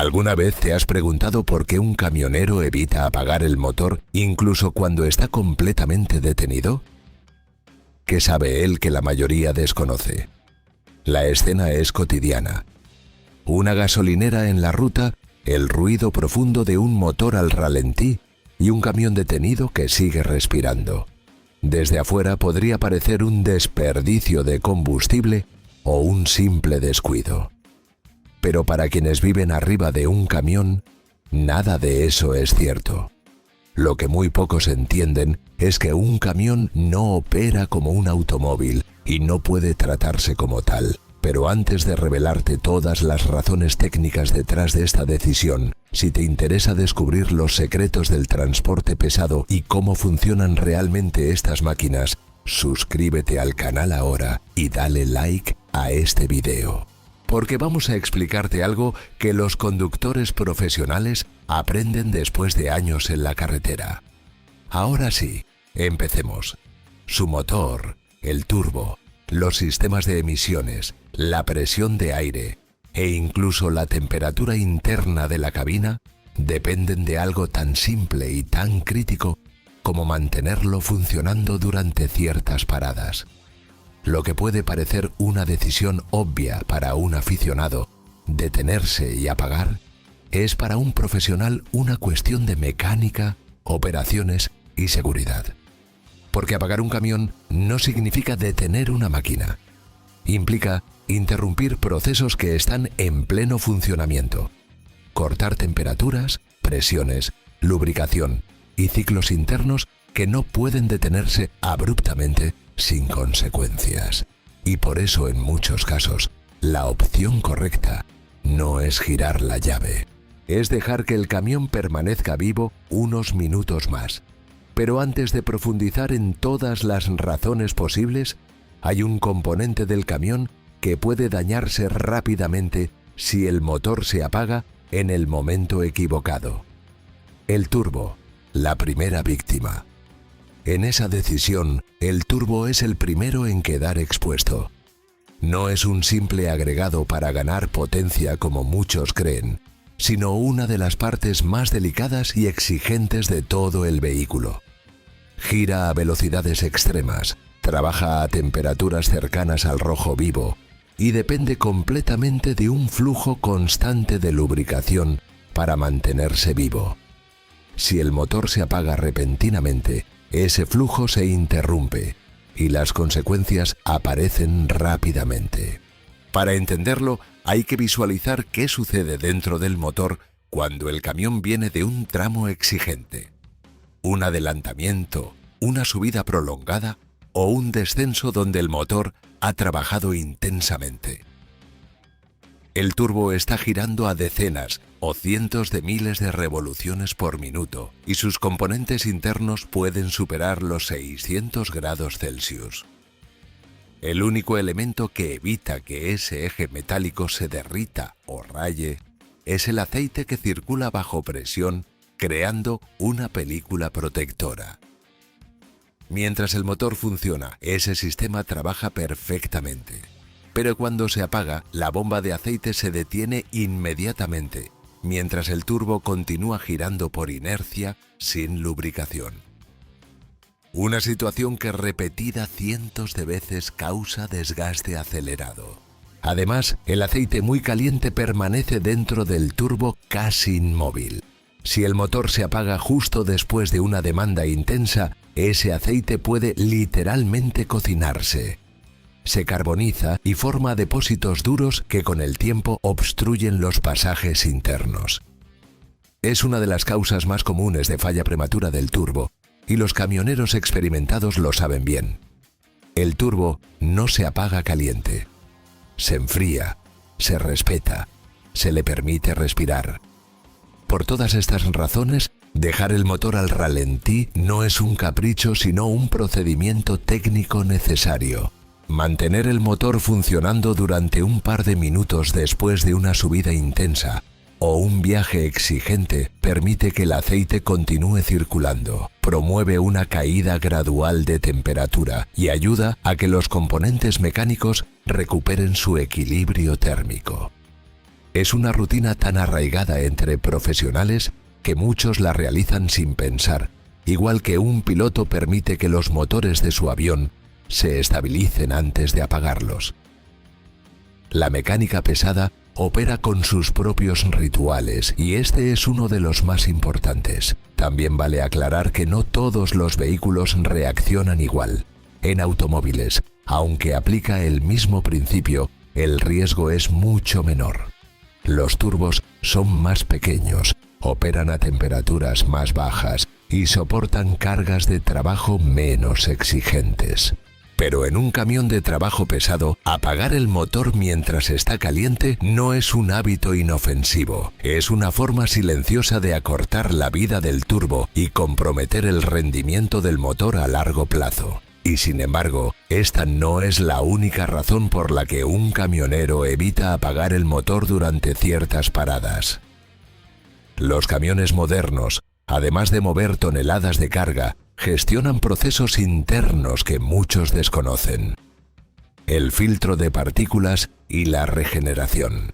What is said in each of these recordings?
¿Alguna vez te has preguntado por qué un camionero evita apagar el motor incluso cuando está completamente detenido? ¿Qué sabe él que la mayoría desconoce? La escena es cotidiana. Una gasolinera en la ruta, el ruido profundo de un motor al ralentí y un camión detenido que sigue respirando. Desde afuera podría parecer un desperdicio de combustible o un simple descuido. Pero para quienes viven arriba de un camión, nada de eso es cierto. Lo que muy pocos entienden es que un camión no opera como un automóvil y no puede tratarse como tal. Pero antes de revelarte todas las razones técnicas detrás de esta decisión, si te interesa descubrir los secretos del transporte pesado y cómo funcionan realmente estas máquinas, suscríbete al canal ahora y dale like a este video. Porque vamos a explicarte algo que los conductores profesionales aprenden después de años en la carretera. Ahora sí, empecemos. Su motor, el turbo, los sistemas de emisiones, la presión de aire e incluso la temperatura interna de la cabina dependen de algo tan simple y tan crítico como mantenerlo funcionando durante ciertas paradas. Lo que puede parecer una decisión obvia para un aficionado, detenerse y apagar, es para un profesional una cuestión de mecánica, operaciones y seguridad. Porque apagar un camión no significa detener una máquina. Implica interrumpir procesos que están en pleno funcionamiento. Cortar temperaturas, presiones, lubricación y ciclos internos que no pueden detenerse abruptamente sin consecuencias. Y por eso en muchos casos, la opción correcta no es girar la llave. Es dejar que el camión permanezca vivo unos minutos más. Pero antes de profundizar en todas las razones posibles, hay un componente del camión que puede dañarse rápidamente si el motor se apaga en el momento equivocado. El turbo, la primera víctima. En esa decisión, el turbo es el primero en quedar expuesto. No es un simple agregado para ganar potencia como muchos creen, sino una de las partes más delicadas y exigentes de todo el vehículo. Gira a velocidades extremas, trabaja a temperaturas cercanas al rojo vivo y depende completamente de un flujo constante de lubricación para mantenerse vivo. Si el motor se apaga repentinamente, ese flujo se interrumpe y las consecuencias aparecen rápidamente. Para entenderlo, hay que visualizar qué sucede dentro del motor cuando el camión viene de un tramo exigente. Un adelantamiento, una subida prolongada o un descenso donde el motor ha trabajado intensamente. El turbo está girando a decenas o cientos de miles de revoluciones por minuto y sus componentes internos pueden superar los 600 grados Celsius. El único elemento que evita que ese eje metálico se derrita o raye es el aceite que circula bajo presión, creando una película protectora. Mientras el motor funciona, ese sistema trabaja perfectamente. Pero cuando se apaga, la bomba de aceite se detiene inmediatamente, mientras el turbo continúa girando por inercia sin lubricación. Una situación que repetida cientos de veces causa desgaste acelerado. Además, el aceite muy caliente permanece dentro del turbo casi inmóvil. Si el motor se apaga justo después de una demanda intensa, ese aceite puede literalmente cocinarse. Se carboniza y forma depósitos duros que con el tiempo obstruyen los pasajes internos. Es una de las causas más comunes de falla prematura del turbo, y los camioneros experimentados lo saben bien. El turbo no se apaga caliente. Se enfría, se respeta, se le permite respirar. Por todas estas razones, dejar el motor al ralentí no es un capricho, sino un procedimiento técnico necesario. Mantener el motor funcionando durante un par de minutos después de una subida intensa o un viaje exigente permite que el aceite continúe circulando, promueve una caída gradual de temperatura y ayuda a que los componentes mecánicos recuperen su equilibrio térmico. Es una rutina tan arraigada entre profesionales que muchos la realizan sin pensar, igual que un piloto permite que los motores de su avión se estabilicen antes de apagarlos. La mecánica pesada opera con sus propios rituales y este es uno de los más importantes. También vale aclarar que no todos los vehículos reaccionan igual. En automóviles, aunque aplica el mismo principio, el riesgo es mucho menor. Los turbos son más pequeños, operan a temperaturas más bajas y soportan cargas de trabajo menos exigentes. Pero en un camión de trabajo pesado, apagar el motor mientras está caliente no es un hábito inofensivo. Es una forma silenciosa de acortar la vida del turbo y comprometer el rendimiento del motor a largo plazo. Y sin embargo, esta no es la única razón por la que un camionero evita apagar el motor durante ciertas paradas. Los camiones modernos, además de mover toneladas de carga, gestionan procesos internos que muchos desconocen: el filtro de partículas y la regeneración.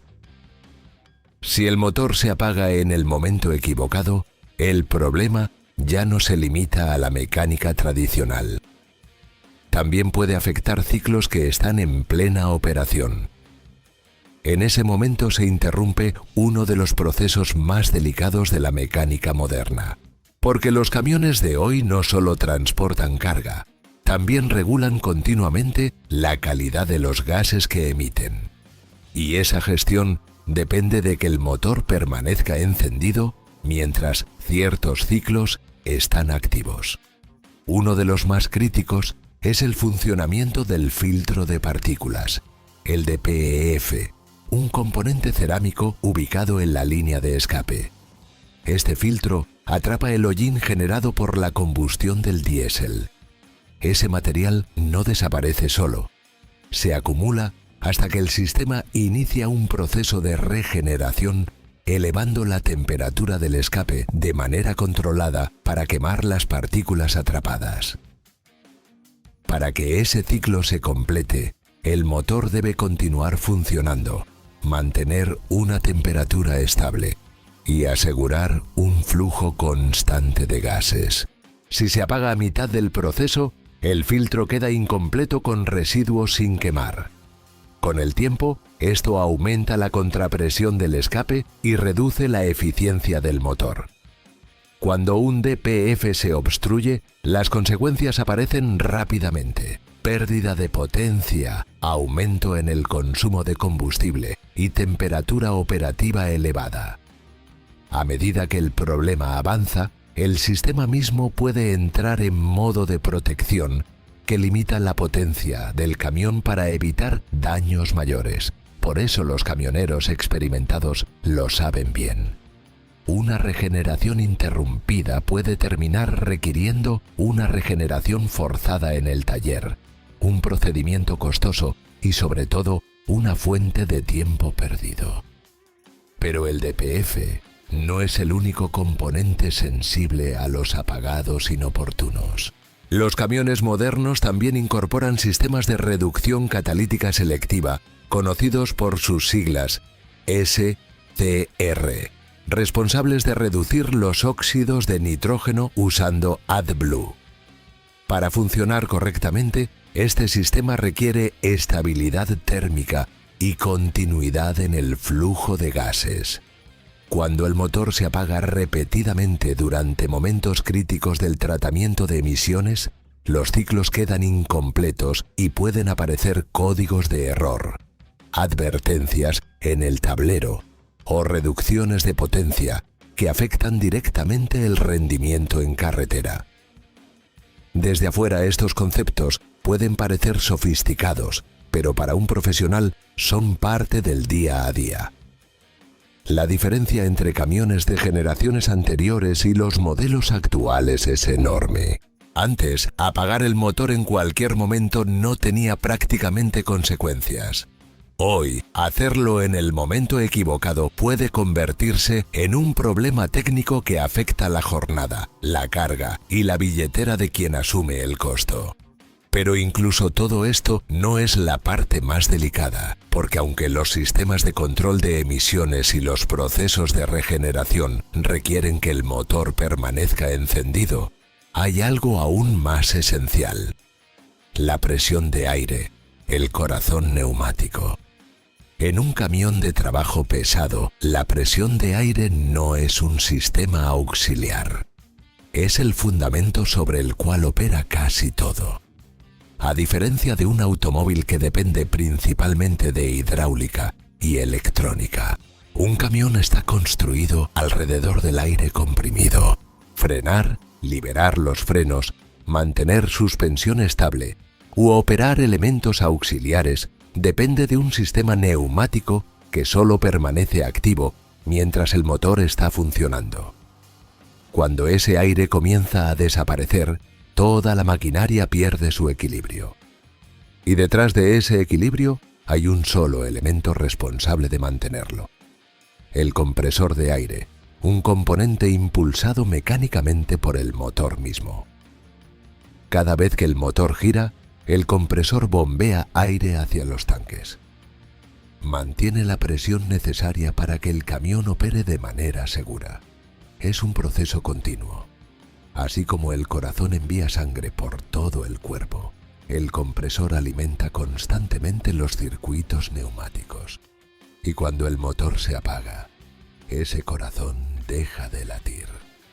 Si el motor se apaga en el momento equivocado, el problema ya no se limita a la mecánica tradicional. También puede afectar ciclos que están en plena operación. En ese momento se interrumpe uno de los procesos más delicados de la mecánica moderna. Porque los camiones de hoy no solo transportan carga, también regulan continuamente la calidad de los gases que emiten. Y esa gestión depende de que el motor permanezca encendido mientras ciertos ciclos están activos. Uno de los más críticos es el funcionamiento del filtro de partículas, el DPF, un componente cerámico ubicado en la línea de escape. Este filtro atrapa el hollín generado por la combustión del diésel. Ese material no desaparece solo. Se acumula hasta que el sistema inicia un proceso de regeneración, elevando la temperatura del escape de manera controlada para quemar las partículas atrapadas. Para que ese ciclo se complete, el motor debe continuar funcionando, mantener una temperatura estable y asegurar un flujo constante de gases. Si se apaga a mitad del proceso, el filtro queda incompleto con residuos sin quemar. Con el tiempo, esto aumenta la contrapresión del escape y reduce la eficiencia del motor. Cuando un DPF se obstruye, las consecuencias aparecen rápidamente: pérdida de potencia, aumento en el consumo de combustible y temperatura operativa elevada. A medida que el problema avanza, el sistema mismo puede entrar en modo de protección que limita la potencia del camión para evitar daños mayores. Por eso los camioneros experimentados lo saben bien. Una regeneración interrumpida puede terminar requiriendo una regeneración forzada en el taller, un procedimiento costoso y sobre todo una fuente de tiempo perdido. Pero el DPF no es el único componente sensible a los apagados inoportunos. Los camiones modernos también incorporan sistemas de reducción catalítica selectiva, conocidos por sus siglas SCR, responsables de reducir los óxidos de nitrógeno usando AdBlue. Para funcionar correctamente, este sistema requiere estabilidad térmica y continuidad en el flujo de gases. Cuando el motor se apaga repetidamente durante momentos críticos del tratamiento de emisiones, los ciclos quedan incompletos y pueden aparecer códigos de error, advertencias en el tablero o reducciones de potencia que afectan directamente el rendimiento en carretera. Desde afuera, estos conceptos pueden parecer sofisticados, pero para un profesional son parte del día a día. La diferencia entre camiones de generaciones anteriores y los modelos actuales es enorme. Antes, apagar el motor en cualquier momento no tenía prácticamente consecuencias. Hoy, hacerlo en el momento equivocado puede convertirse en un problema técnico que afecta la jornada, la carga y la billetera de quien asume el costo. Pero incluso todo esto no es la parte más delicada, porque aunque los sistemas de control de emisiones y los procesos de regeneración requieren que el motor permanezca encendido, hay algo aún más esencial: la presión de aire, el corazón neumático. En un camión de trabajo pesado, la presión de aire no es un sistema auxiliar. Es el fundamento sobre el cual opera casi todo. A diferencia de un automóvil que depende principalmente de hidráulica y electrónica, un camión está construido alrededor del aire comprimido. Frenar, liberar los frenos, mantener suspensión estable u operar elementos auxiliares depende de un sistema neumático que solo permanece activo mientras el motor está funcionando. Cuando ese aire comienza a desaparecer, toda la maquinaria pierde su equilibrio. Y detrás de ese equilibrio hay un solo elemento responsable de mantenerlo: el compresor de aire, un componente impulsado mecánicamente por el motor mismo. Cada vez que el motor gira, el compresor bombea aire hacia los tanques. Mantiene la presión necesaria para que el camión opere de manera segura. Es un proceso continuo. Así como el corazón envía sangre por todo el cuerpo, el compresor alimenta constantemente los circuitos neumáticos. Y cuando el motor se apaga, ese corazón deja de latir.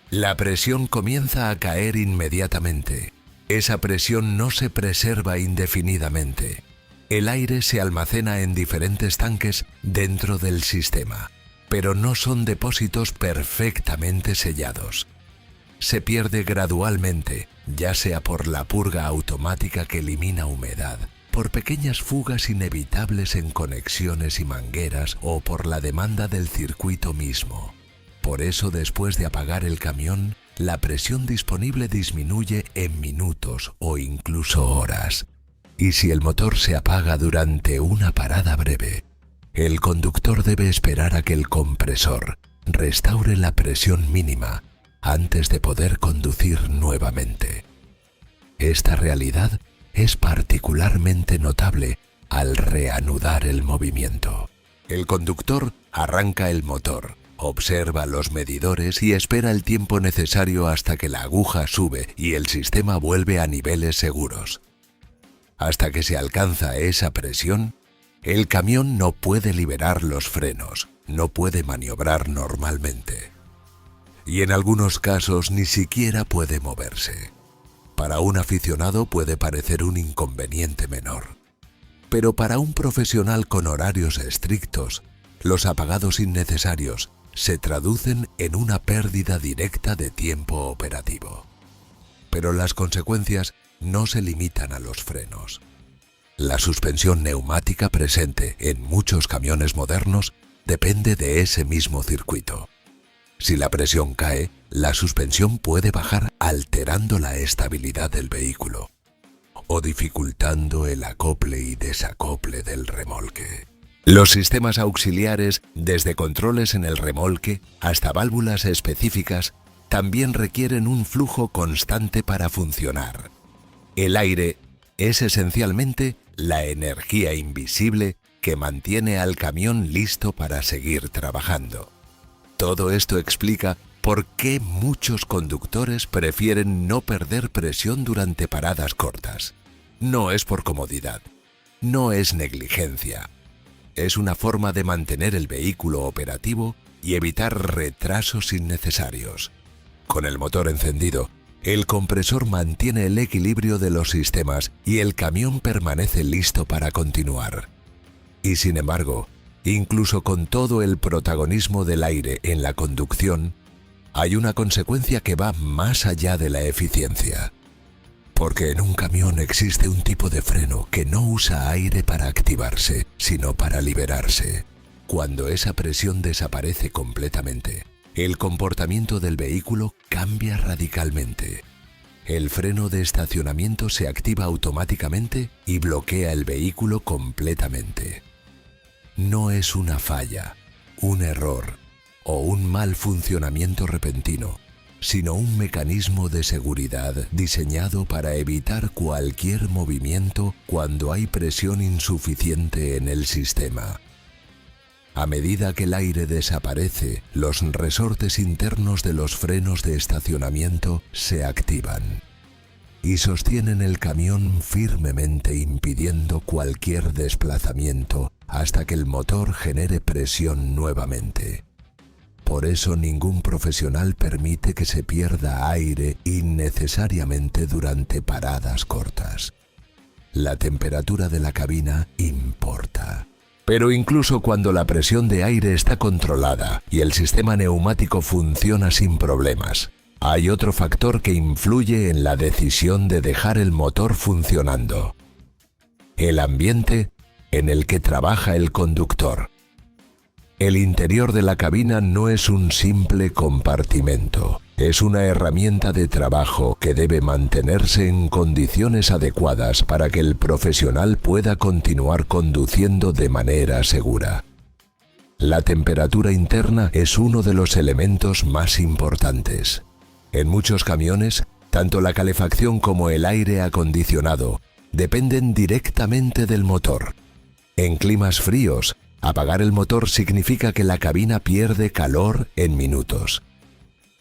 La presión comienza a caer inmediatamente. Esa presión no se preserva indefinidamente. El aire se almacena en diferentes tanques dentro del sistema, pero no son depósitos perfectamente sellados. Se pierde gradualmente, ya sea por la purga automática que elimina humedad, por pequeñas fugas inevitables en conexiones y mangueras o por la demanda del circuito mismo. Por eso, después de apagar el camión, la presión disponible disminuye en minutos o incluso horas. Y si el motor se apaga durante una parada breve, el conductor debe esperar a que el compresor restaure la presión mínima antes de poder conducir nuevamente. Esta realidad es particularmente notable al reanudar el movimiento. El conductor arranca el motor, observa los medidores y espera el tiempo necesario hasta que la aguja sube y el sistema vuelve a niveles seguros. Hasta que se alcanza esa presión, el camión no puede liberar los frenos, no puede maniobrar normalmente. Y en algunos casos ni siquiera puede moverse. Para un aficionado puede parecer un inconveniente menor. Pero para un profesional con horarios estrictos, los apagados innecesarios se traducen en una pérdida directa de tiempo operativo. Pero las consecuencias no se limitan a los frenos. La suspensión neumática presente en muchos camiones modernos depende de ese mismo circuito. Si la presión cae, la suspensión puede bajar alterando la estabilidad del vehículo o dificultando el acople y desacople del remolque. Los sistemas auxiliares, desde controles en el remolque hasta válvulas específicas, también requieren un flujo constante para funcionar. El aire es esencialmente la energía invisible que mantiene al camión listo para seguir trabajando. Todo esto explica por qué muchos conductores prefieren no perder presión durante paradas cortas. No es por comodidad, no es negligencia. Es una forma de mantener el vehículo operativo y evitar retrasos innecesarios. Con el motor encendido, el compresor mantiene el equilibrio de los sistemas y el camión permanece listo para continuar. Y sin embargo, incluso con todo el protagonismo del aire en la conducción, hay una consecuencia que va más allá de la eficiencia. Porque en un camión existe un tipo de freno que no usa aire para activarse, sino para liberarse. Cuando esa presión desaparece completamente, el comportamiento del vehículo cambia radicalmente. El freno de estacionamiento se activa automáticamente y bloquea el vehículo completamente. No es una falla, un error o un mal funcionamiento repentino, sino un mecanismo de seguridad diseñado para evitar cualquier movimiento cuando hay presión insuficiente en el sistema. A medida que el aire desaparece, los resortes internos de los frenos de estacionamiento se activan y sostienen el camión firmemente, impidiendo cualquier desplazamiento hasta que el motor genere presión nuevamente. Por eso ningún profesional permite que se pierda aire innecesariamente durante paradas cortas. La temperatura de la cabina importa. Pero incluso cuando la presión de aire está controlada y el sistema neumático funciona sin problemas, hay otro factor que influye en la decisión de dejar el motor funcionando: el ambiente en el que trabaja el conductor. El interior de la cabina no es un simple compartimento, es una herramienta de trabajo que debe mantenerse en condiciones adecuadas para que el profesional pueda continuar conduciendo de manera segura. La temperatura interna es uno de los elementos más importantes. En muchos camiones, tanto la calefacción como el aire acondicionado dependen directamente del motor. En climas fríos, apagar el motor significa que la cabina pierde calor en minutos,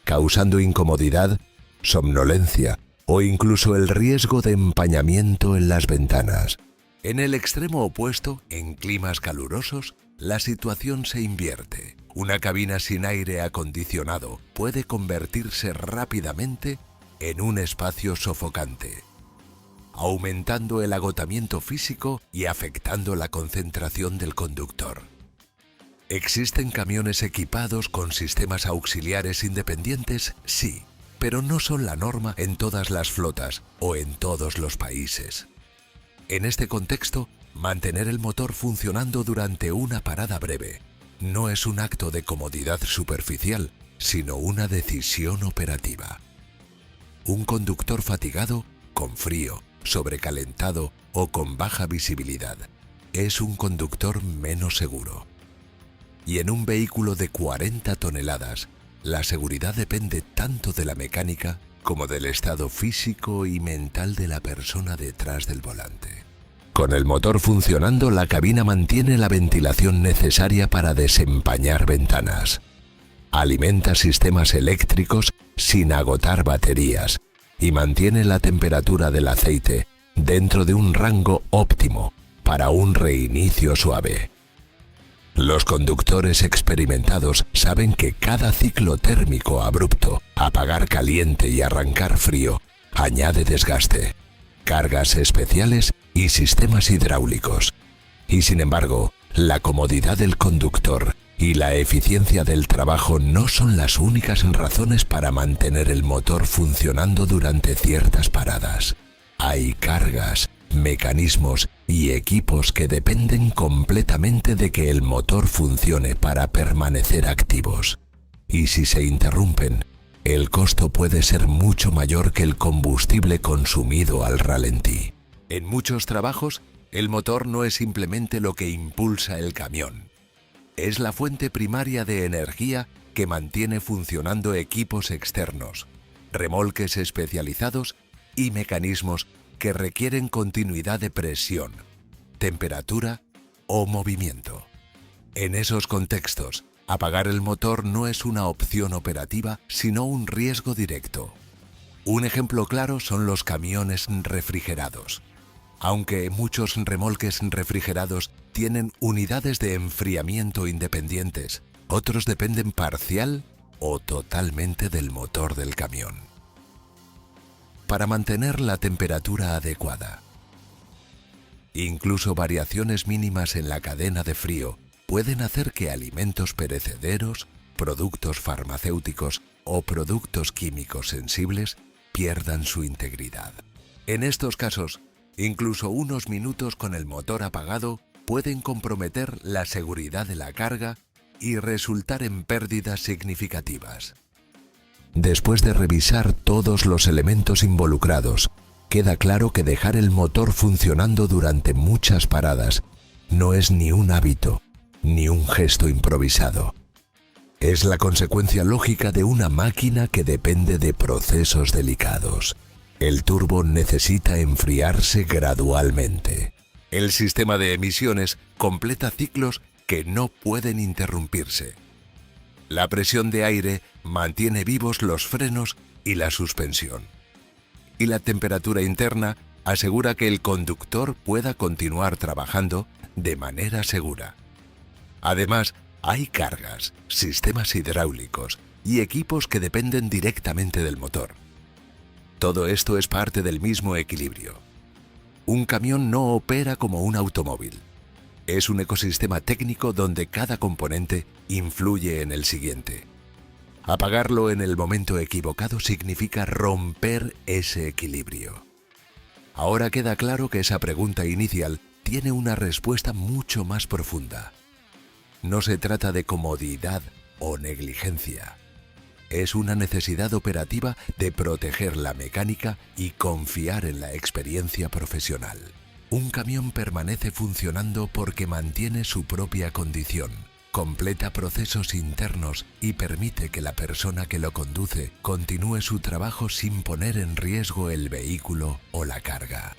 causando incomodidad, somnolencia o incluso el riesgo de empañamiento en las ventanas. En el extremo opuesto, en climas calurosos, la situación se invierte. Una cabina sin aire acondicionado puede convertirse rápidamente en un espacio sofocante, aumentando el agotamiento físico y afectando la concentración del conductor. ¿Existen camiones equipados con sistemas auxiliares independientes? Sí, pero no son la norma en todas las flotas o en todos los países. En este contexto, mantener el motor funcionando durante una parada breve no es un acto de comodidad superficial, sino una decisión operativa. Un conductor fatigado, con frío, sobrecalentado o con baja visibilidad, es un conductor menos seguro. Y en un vehículo de 40 toneladas, la seguridad depende tanto de la mecánica como del estado físico y mental de la persona detrás del volante. Con el motor funcionando, la cabina mantiene la ventilación necesaria para desempañar ventanas, alimenta sistemas eléctricos sin agotar baterías y mantiene la temperatura del aceite dentro de un rango óptimo para un reinicio suave. Los conductores experimentados saben que cada ciclo térmico abrupto, apagar caliente y arrancar frío, añade desgaste, cargas especiales y sistemas hidráulicos. Y sin embargo, la comodidad del conductor y la eficiencia del trabajo no son las únicas razones para mantener el motor funcionando durante ciertas paradas. Hay cargas, mecanismos y equipos que dependen completamente de que el motor funcione para permanecer activos. Y si se interrumpen, el costo puede ser mucho mayor que el combustible consumido al ralentí. En muchos trabajos, el motor no es simplemente lo que impulsa el camión. Es la fuente primaria de energía que mantiene funcionando equipos externos, remolques especializados y mecanismos que requieren continuidad de presión, temperatura o movimiento. En esos contextos, apagar el motor no es una opción operativa, sino un riesgo directo. Un ejemplo claro son los camiones refrigerados. Aunque muchos remolques refrigerados tienen unidades de enfriamiento independientes, otros dependen parcial o totalmente del motor del camión. Para mantener la temperatura adecuada, incluso variaciones mínimas en la cadena de frío pueden hacer que alimentos perecederos, productos farmacéuticos o productos químicos sensibles pierdan su integridad. En estos casos, incluso unos minutos con el motor apagado pueden comprometer la seguridad de la carga y resultar en pérdidas significativas. Después de revisar todos los elementos involucrados, queda claro que dejar el motor funcionando durante muchas paradas no es ni un hábito ni un gesto improvisado. Es la consecuencia lógica de una máquina que depende de procesos delicados. El turbo necesita enfriarse gradualmente. El sistema de emisiones completa ciclos que no pueden interrumpirse. La presión de aire mantiene vivos los frenos y la suspensión. Y la temperatura interna asegura que el conductor pueda continuar trabajando de manera segura. Además, hay cargas, sistemas hidráulicos y equipos que dependen directamente del motor. Todo esto es parte del mismo equilibrio. Un camión no opera como un automóvil. Es un ecosistema técnico donde cada componente influye en el siguiente. Apagarlo en el momento equivocado significa romper ese equilibrio. Ahora queda claro que esa pregunta inicial tiene una respuesta mucho más profunda. No se trata de comodidad o negligencia. Es una necesidad operativa de proteger la mecánica y confiar en la experiencia profesional. Un camión permanece funcionando porque mantiene su propia condición, completa procesos internos y permite que la persona que lo conduce continúe su trabajo sin poner en riesgo el vehículo o la carga.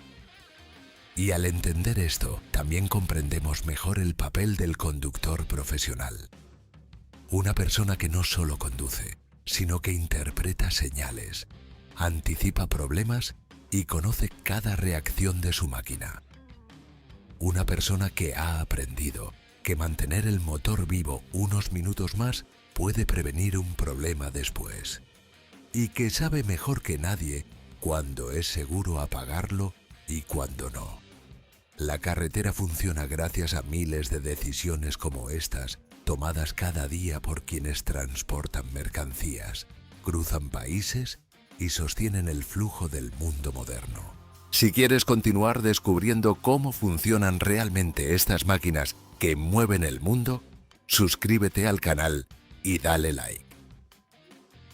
Y al entender esto, también comprendemos mejor el papel del conductor profesional. Una persona que no solo conduce, sino que interpreta señales, anticipa problemas y conoce cada reacción de su máquina. Una persona que ha aprendido que mantener el motor vivo unos minutos más puede prevenir un problema después. Y que sabe mejor que nadie cuándo es seguro apagarlo y cuándo no. La carretera funciona gracias a miles de decisiones como estas, tomadas cada día por quienes transportan mercancías, cruzan países y sostienen el flujo del mundo moderno. Si quieres continuar descubriendo cómo funcionan realmente estas máquinas que mueven el mundo, suscríbete al canal y dale like.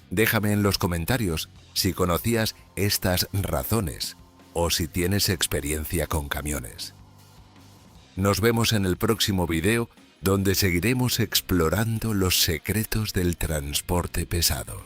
Déjame en los comentarios si conocías estas razones o si tienes experiencia con camiones. Nos vemos en el próximo video donde seguiremos explorando los secretos del transporte pesado.